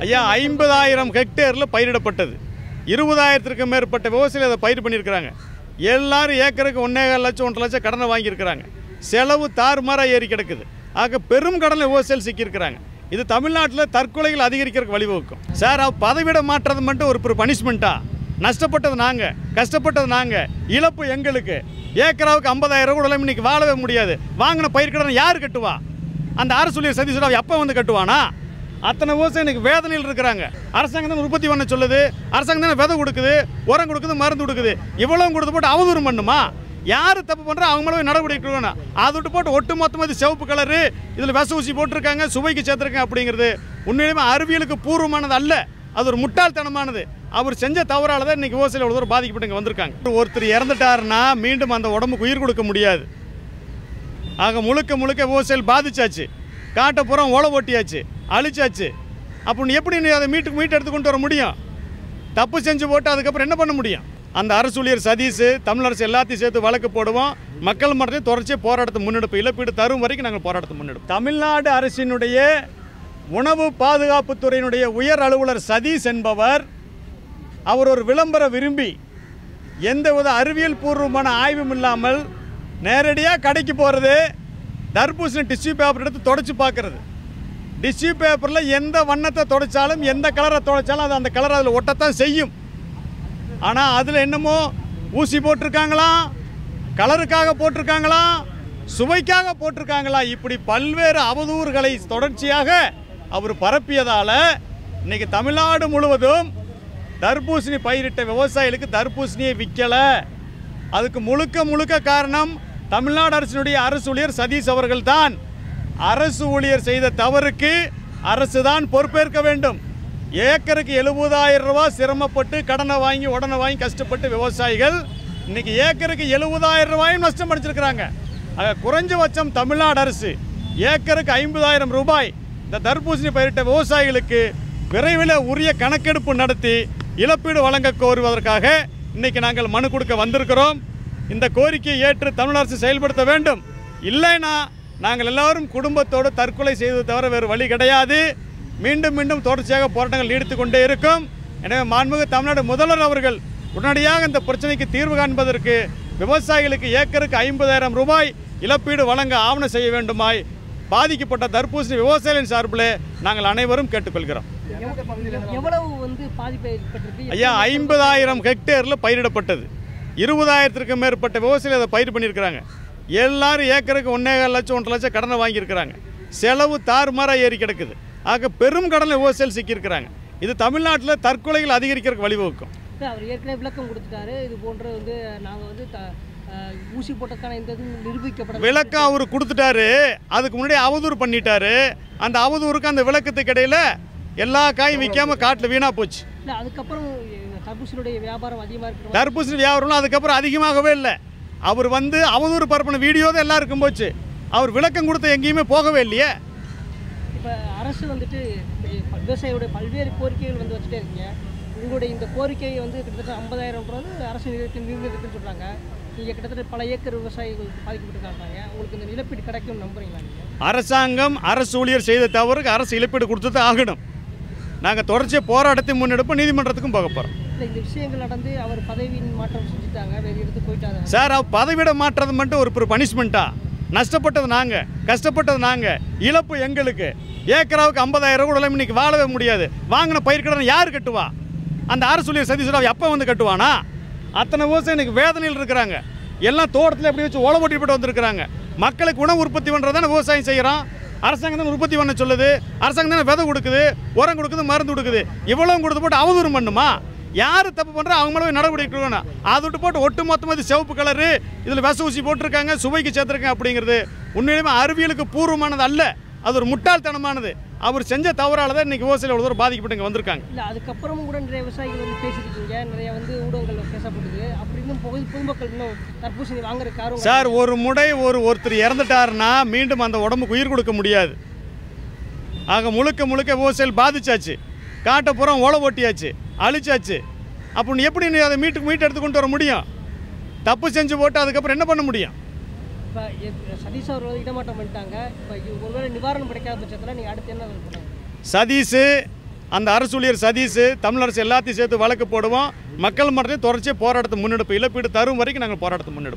ஐயா 50,000 ஹெக்டேரில் பயிரிடப்பட்டது. 20,000க்கும் மேற்பட்ட விவசாயிகள் அதை பயிர் பண்ணியிருக்கிறாங்க. எல்லாரும் ஏக்கருக்கு 1.25 லட்சம் 1.5 லட்சம் கடனை வாங்கியிருக்கிறாங்க. செலவு தாறுமாறாக ஏறி கிடக்குது. ஆக பெரும் கடனில் விவசாயிகள் சிக்கியிருக்கிறாங்க. இது தமிழ்நாட்டில் தற்கொலைகள் அதிகரிக்கிறதுக்கு வழிவகுக்கும். சார் பதவியிட மாற்றது மட்டும் ஒரு பனிஷ்மெண்ட்டா? நஷ்டப்பட்டது நாங்கள், கஷ்டப்பட்டது நாங்கள், இழப்பு எங்களுக்கு. ஏக்கராவுக்கு 50,000 கூட இன்னைக்கு வாழவே முடியாது. வாங்கின பயிர் கடனை யார் கட்டுவா? அந்த அரசு ஊழியர் சதீஷ் எப்போ வந்து கட்டுவானா? அத்தனை விவசாயம் இன்னைக்கு வேதனையில் இருக்கிறாங்க. அரசாங்கம் தான் உற்பத்தி பண்ண சொல்லுது, அரசாங்கம் தானே விதை கொடுக்குது, உரம் கொடுக்குது, மருந்து கொடுக்குது. இவ்வளவு கொடுத்து போட்டு அவதூறு பண்ணுமா? யார் தப்பு பண்ணுறா அவங்களே நடவடிக்கை எடுக்கணும். அதை விட்டு போட்டு ஒட்டு மொத்தமாக இது சிவப்பு கலரு, இதில் விச ஊசி போட்டிருக்காங்க, சுவைக்கு சேர்த்துருக்காங்க அப்படிங்கிறது உண்மையிலுமே அறிவியலுக்கு பூர்வமானது அல்ல. அது ஒரு முட்டாள்தனமானது. அவர் செஞ்ச தவறால் தான் இன்றைக்கி விவசாயிகள் எவ்வளோ தூரம் பாதிக்கப்பட்டு இங்கே வந்திருக்காங்க. ஒருத்தர் இறந்துட்டாருன்னா மீண்டும் அந்த உடம்புக்கு உயிர் கொடுக்க முடியாது. ஆக முழுக்க முழுக்க விவசாயிகள் பாதிச்சாச்சு. காட்டப்புறம் ஓலை ஓட்டியாச்சு, அழிச்சாச்சு. அப்போ எப்படி நீ அதை மீட்டு எடுத்து கொண்டு வர முடியும்? தப்பு செஞ்சு போட்டு அதுக்கப்புறம் என்ன பண்ண முடியும்? அந்த அரசு ஊழியர் சதீஷ், தமிழரசு எல்லாத்தையும் சேர்த்து வழக்கு போடுவோம். மக்கள் மன்றத்தையும் தொடர்ச்சியாக போராட்டத்தை முன்னெடுப்பு, இழப்பீடு தரும் வரைக்கும் நாங்கள் போராட்டத்தை முன்னெடுப்போம். தமிழ்நாடு அரசினுடைய உணவு பாதுகாப்புத்துறையினுடைய உயர் அலுவலர் சதீஷ் என்பவர், அவர் ஒரு விளம்பர விரும்பி எந்தவித அறிவியல் பூர்வமான ஆய்வும் இல்லாமல் நேரடியாக கடைக்கு போகிறது, தர்பூசணி டிஷ்யூ பேப்பர் எடுத்து தொடச்சி பார்க்குறது. டிஷ்யூ பேப்பரில் எந்த வண்ணத்தை தொடச்சாலும், எந்த கலரை தொடச்சாலும் அது அந்த கலர் அதில் ஒட்டத்தான் செய்யும். ஆனால் அதில் என்னமோ ஊசி போட்டிருக்காங்களா, கலருக்காக போட்டிருக்காங்களா, சுவைக்காக போட்டிருக்காங்களா, இப்படி பல்வேறு அவதூறுகளை தொடர்ச்சியாக அவர் பரப்பியதால் இன்றைக்கி தமிழ்நாடு முழுவதும் தர்பூசணி பயிரிட்ட விவசாயிகளுக்கு தர்பூசணியை விற்கலை. அதுக்கு முழுக்க காரணம் தமிழ்நாடு அரசினுடைய அரசு ஊழியர் சதீஷ் அவர்கள்தான். அரசு ஊழியர் செய்த தவறுக்கு அரசு தான் பொறுப்பேற்க வேண்டும். ஏக்கருக்கு 70,000 ரூபா சிரமப்பட்டு கடனை வாங்கி உடனே வாங்கி கஷ்டப்பட்டு விவசாயிகள் இன்னைக்கு ஏக்கருக்கு 70,000 ரூபாயும் நஷ்டம் அடைச்சிருக்கிறாங்க. குறைஞ்சபட்சம் தமிழ்நாடு அரசு ஏக்கருக்கு 50,000 ரூபாய் இந்த தர்பூசணி பயிரிட்ட விவசாயிகளுக்கு விரைவில் உரிய கணக்கெடுப்பு நடத்தி இழப்பீடு வழங்க கோருவதற்காக இன்னைக்கு நாங்கள் மனு கொடுக்க வந்திருக்கிறோம். இந்த கோரிக்கையை ஏற்று தமிழ் அரசு செயல்படுத்த வேண்டும். இல்லைன்னா நாங்கள் எல்லாரும் குடும்பத்தோடு தற்கொலை செய்தது தவிர வேறு வழி கிடையாது. மீண்டும் தொடர்ச்சியாக போராட்டங்கள் நீடித்து கொண்டே இருக்கும். எனவே மாண்புமிகு தமிழ்நாடு முதல்வர் அவர்கள் உடனடியாக இந்த பிரச்சனைக்கு தீர்வு காண்பதற்கு விவசாயிகளுக்கு ஏக்கருக்கு 50,000 ரூபாய் இழப்பீடு வழங்க ஆவணம் செய்ய வேண்டுமாய் பாதிக்கப்பட்ட தர்பூசணி விவசாயிகளின் சார்பில் நாங்கள் அனைவரும் கேட்டுக்கொள்கிறோம். ஐயா 50,000 ஹெக்டேரில் பயிரிடப்பட்டது. 20,000க்கும் மேற்பட்ட விவசாயிகள் அதை பயிர் பண்ணியிருக்கிறாங்க. எல்லாரும் ஏக்கருக்கு 1.25 லட்சம் 1.5 லட்சம் கடனை வாங்கியிருக்கிறாங்க. செலவு தாறுமாறாக ஏறி கிடக்குது. ஆக பெரும் கடனில் விவசாயிகள் சிக்கியிருக்கிறாங்க. இது தமிழ்நாட்டில் தற்கொலைகள் அதிகரிக்கிறதுக்கு வழிவகுக்கும். அவர் ஏற்கனவே விளக்கம் கொடுத்துட்டாரு. இது போன்ற நாங்கள் ஊசி போட்டதுக்கான இந்த நிரூபிக்கப்பட்ட விளக்கம் அவர் கொடுத்துட்டாரு. அதுக்கு முன்னாடி அவதூறு பண்ணிட்டாரு. அந்த அவதூறுக்கு அந்த விளக்கத்துக்கு இடையில் எல்லா காயும் விற்காம காட்டில் வீணாக போச்சு. இல்லை, அதுக்கப்புறம் தர்பூசணியுடைய வியாபாரம் அதிகமாக இருக்கு. தர்பூசணி வியாபாரம்லாம் அதுக்கப்புறம் அதிகமாகவே இல்லை. அவர் அவதூறு பரப்பின வீடியோ தான் எல்லாருக்கும் போச்சு. அவர் விளக்கம் கொடுத்த எங்கேயுமே போகவே இல்லையே. இப்போ அரசு விவசாயிகளுடைய பல்வேறு கோரிக்கைகள் வச்சுட்டே இருக்கீங்க. உங்களுடைய இந்த கோரிக்கையை கிட்டத்தட்ட 50,000 ரூபாய் அரசு நிர்ணயிக்குன்னு சொல்கிறாங்க. நீங்கள் கிட்டத்தட்ட பல ஏக்கர் விவசாயிகள் பாதிக்கப்பட்டிருக்காங்க. உங்களுக்கு இந்த இழப்பீடு கிடைக்கும் நம்புறீங்களா? அரசாங்கம் அரசு ஊழியர் செய்த தவறுக்கு அரசு இழப்பீடு கொடுத்து ஆகணும். நாங்கள் தொடர்ச்சியாக போராட்டத்தை முன்னெடுப்போம், நீதிமன்றத்துக்கும் போக போகிறோம். இந்த விஷயங்கள் நடந்து அவர் பதவியின் மாற்றம் செஞ்சுட்டாங்க, வேறு எடுத்து போயிட்டாங்க. சார் பதவியிட மாற்றது மட்டும் ஒரு பனிஷ்மெண்ட்டா? நஷ்டப்பட்டது நாங்கள், கஷ்டப்பட்டது நாங்கள், இழப்பு எங்களுக்கு. ஏக்கராவுக்கு 50,000 கூட இன்னைக்கு வாழவே முடியாது. வாங்கின பயிர் கடனை யார் கட்டுவா? அந்த அரசு ஊழியர் சதீஷ் எப்போ வந்து கட்டுவானா? அத்தனை விவசாயம் இன்னைக்கு வேதனையில் இருக்கிறாங்க. எல்லாம் தோட்டத்தில் எப்படி வச்சு ஓலை ஓட்டிட்டு வந்திருக்கிறாங்க. மக்களுக்கு உணவு உற்பத்தி பண்ணுறதானே விவசாயம் செய்கிறோம். அரசாங்கம் தானே உற்பத்தி பண்ண சொல்லுது, அரசாங்கம் தானே விதை கொடுக்குது, உரம் கொடுக்குது, மருந்து கொடுக்குது. இவ்வளவு கொடுத்து போட்டு அவதூறு பண்ணுமா? யார் தப்பு பண்ணுறா அவங்களே நடவடிக்கை எடுக்கணும். அதை விட்டு போட்டு ஒட்டு மொத்தமாக இது சிவப்பு கலரு, இதில் விச ஊசி போட்டிருக்காங்க, சுவைக்கு சேர்த்துருக்காங்க அப்படிங்கிறது உண்மையிலுமே அறிவியலுக்கு பூர்வமானது அல்ல. அது ஒரு முட்டாள்தனமானது. அவர் செஞ்ச தவறால் தான் இன்றைக்கி விவசாயிகள் எவ்வளோ தூரம் பாதிக்கப்பட்டு இங்கே வந்திருக்காங்க. இல்லை, அதுக்கப்புறமும் கூட நிறைய விவசாயிகள் பேசியிருக்கீங்க, நிறைய ஊடகங்கள் பேசப்படுது. அப்படி இன்னும் பொதுமக்கள் இன்னும் தர்பூசணி வாங்குறதுக்காரும் சார் ஒருத்தர் இறந்துட்டாருன்னா மீண்டும் அந்த உடம்புக்கு உயிர் கொடுக்க முடியாது. ஆக முழுக்க விவசாயிகள் பாதிச்சாச்சு. காட்டப்புறம் ஓலை ஓட்டியாச்சு, அழிச்சாச்சு. அப்போ எப்படி நீ அதை மீட்டு எடுத்து கொண்டு வர முடியும்? தப்பு செஞ்சு போட்டு அதுக்கப்புறம் என்ன பண்ண முடியும்? இப்போ சதீஷ் அவர் இடமாற்றம் பண்ணிட்டாங்க. இப்போ ஒருவேளை நிவாரணம் கிடைக்காத பட்சத்தில் நீங்கள் அடுத்து என்ன பண்ணுங்க? சதீஷ் அந்த அரசு ஊழியர் சதீஷ், தமிழரசு எல்லாத்தையும் சேர்த்து வழக்கு போடுவோம். மக்கள் மன்றத்தையும் தொடர்ச்சியாக போராட்டத்தை முன்னெடுப்பு, இழப்பீடு தரும் வரைக்கும் நாங்கள் போராட்டத்தை முன்னெடுப்போம்.